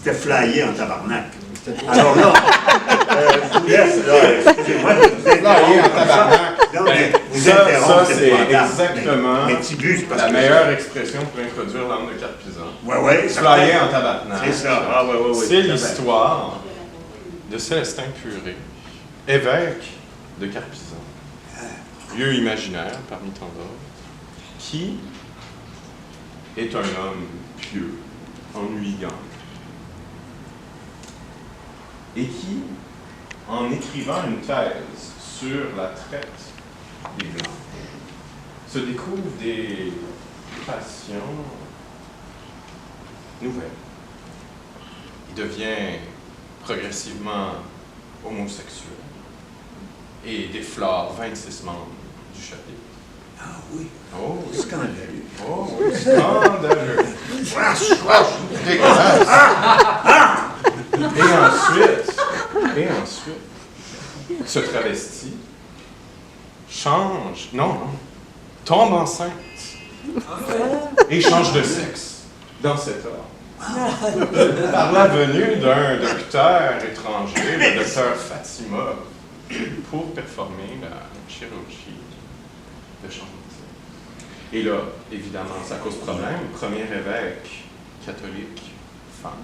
C'était flyé en tabarnak. Alors là, je vous laisse, là, excusez-moi de vous interrompre en tabarnak. Non, ben, vous interrompre, c'est exactement mais Tibus, parce la que meilleure expression pour introduire l'âme de Carpizan. Ouais, Flyer en tabarnak. c'est ça. Ah, ouais, c'est l'histoire de Célestin Puré, évêque de Carpizan, lieu imaginaire parmi tant d'autres, qui est un homme pieux, ennuyant, et qui, en écrivant une thèse sur la traite des Blancs, se découvre des passions nouvelles. Il devient progressivement homosexuel et déflore 26 membres du chapitre. Ah oui. Oh, Scandaleux. oh, oui, scandaleux. Dégueulasse. Et ensuite, se travestit, tombe enceinte et change de sexe dans cet ordre. Par la venue d'un docteur étranger, le docteur Fatima, pour performer la chirurgie de changement de sexe. Et là, évidemment, ça cause problème. Premier évêque catholique, femme.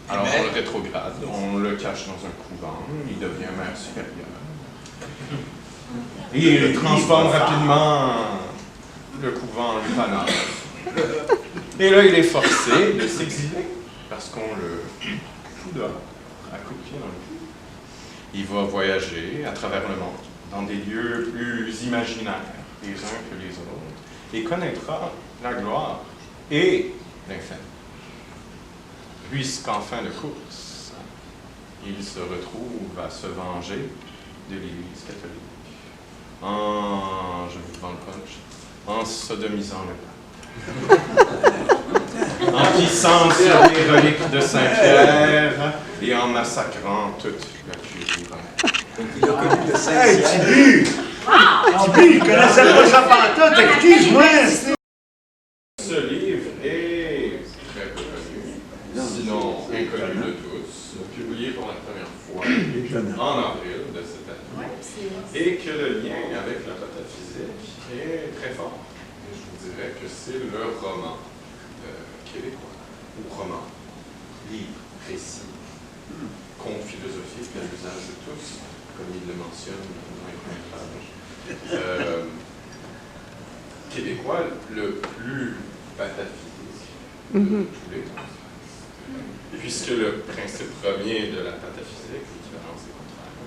Alors, on le rétrograde, on le cache dans un couvent, il devient maire supérieur. Et il transforme rapidement le couvent en lupanar. Et là, il est forcé de s'exiler parce qu'on le fout dehors, à coups de pied dans le cul. Il va voyager à travers le monde, dans des lieux plus imaginaires, les uns que les autres, et connaîtra la gloire et l'infini. Puisqu'en fin de course, il se retrouve à se venger de l'Église catholique je vous vends le punch, en sodomisant le pape, en pissant sur les reliques de Saint-Pierre et en massacrant toute la curie romaine. Il a connu de Saint-Pierre. Hey, Tibu! Tibu, il connaissait pas ça pantoute, excuse-moi! Ce livre est très peu connu, sinon inconnu de tous, publié pour la première fois en avril de cette année, et que le lien avec la pataphysique est très fort. Et je vous dirais que c'est le roman québécois, ou roman, livre, récit, conte philosophique à l'usage de tous, comme il le mentionne dans les premières pages. Québécois le plus pataphysique de tous les temps. Puisque le principe premier de la pataphysique, l'équivalence des contraires,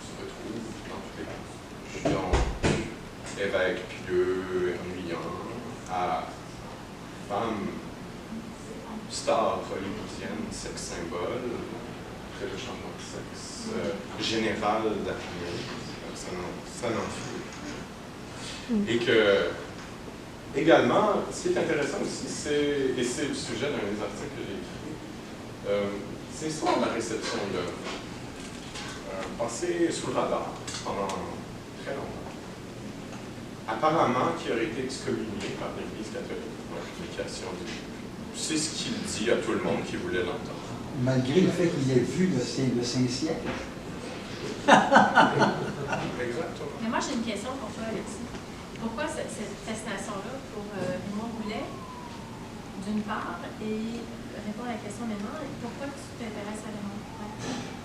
se retrouve dans tous les cas. Donc, évêque pieux, ennuyant, à femme, star hollywoodienne, sexe symbole, après le changement de sexe, général d'Athènes, ça n'en fait. Et que, également, ce qui est intéressant aussi, et c'est le sujet d'un des articles que j'ai écrit, c'est l'histoire de la réception d'œuvres, passée sous le radar pendant très longtemps. Apparemment, qui aurait été excommunié par l'Église catholique pour la publication du livre. C'est ce qu'il dit à tout le monde qui voulait l'entendre. Malgré le fait qu'il ait vu le Saint-Siècle. Exactement. Mais moi, j'ai une question pour toi, Alexis. Pourquoi cette fascination-là pour Raymond Goulet, d'une part, et répondre à la question maintenant, pourquoi tu t'intéresses à Raymond?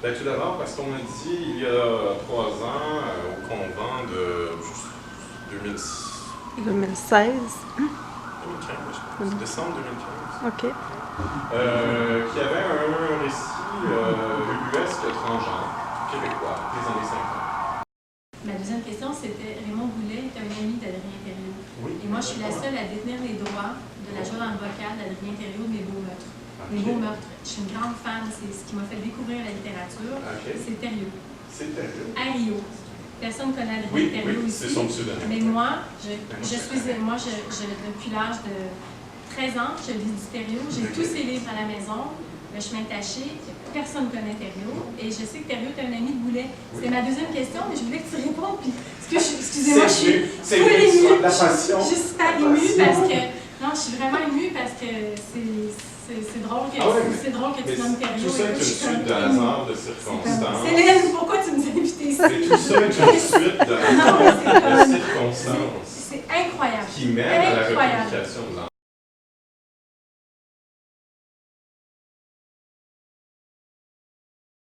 Ben, tout d'abord, parce qu'on m'a dit il y a 3 ans, au convent de 2016. 2015, Décembre 2015. OK. Qui avait un récit ubuesque transgenre, québécois, des années 50. Ma deuxième question, c'était Raymond Goulet est un ami d'Adrien Thériault. Oui. Et moi, je suis la seule à détenir les droits de la joie dans le vocal d'Adrien Thériault de Mes beaux meurtres. Okay. Les beaux meurtres. Je suis une grande fan, c'est ce qui m'a fait découvrir la littérature. Okay. C'est Thériault. C'est Thériault. Ario. Personne ne connaît Adrien Oui, Thériault oui, ici. c'est son pseudonyme. Mais moi, depuis l'âge de 13 ans, je lis du Thériault. J'ai tous ses livres à la maison. Le chemin taché, personne ne connaît Thériault. Et je sais que Thériault est un ami de Goulet. Oui. C'est ma deuxième question, mais je voulais que tu répondes. Puis, excusez-moi, je suis c'est full émue. la passion. Je suis super émue parce que... Non, je suis vraiment émue parce que Ah ouais, c'est drôle que Mais tu nommes Thériault. tout ça est une suite de hasard, de circonstances. Céline, pourquoi tu nous as invités ici? C'est tout ça est une suite de Non, mais c'est hasard, de comme- circonstances C'est incroyable. qui mènent à la Incroyable. republication de l'enfant.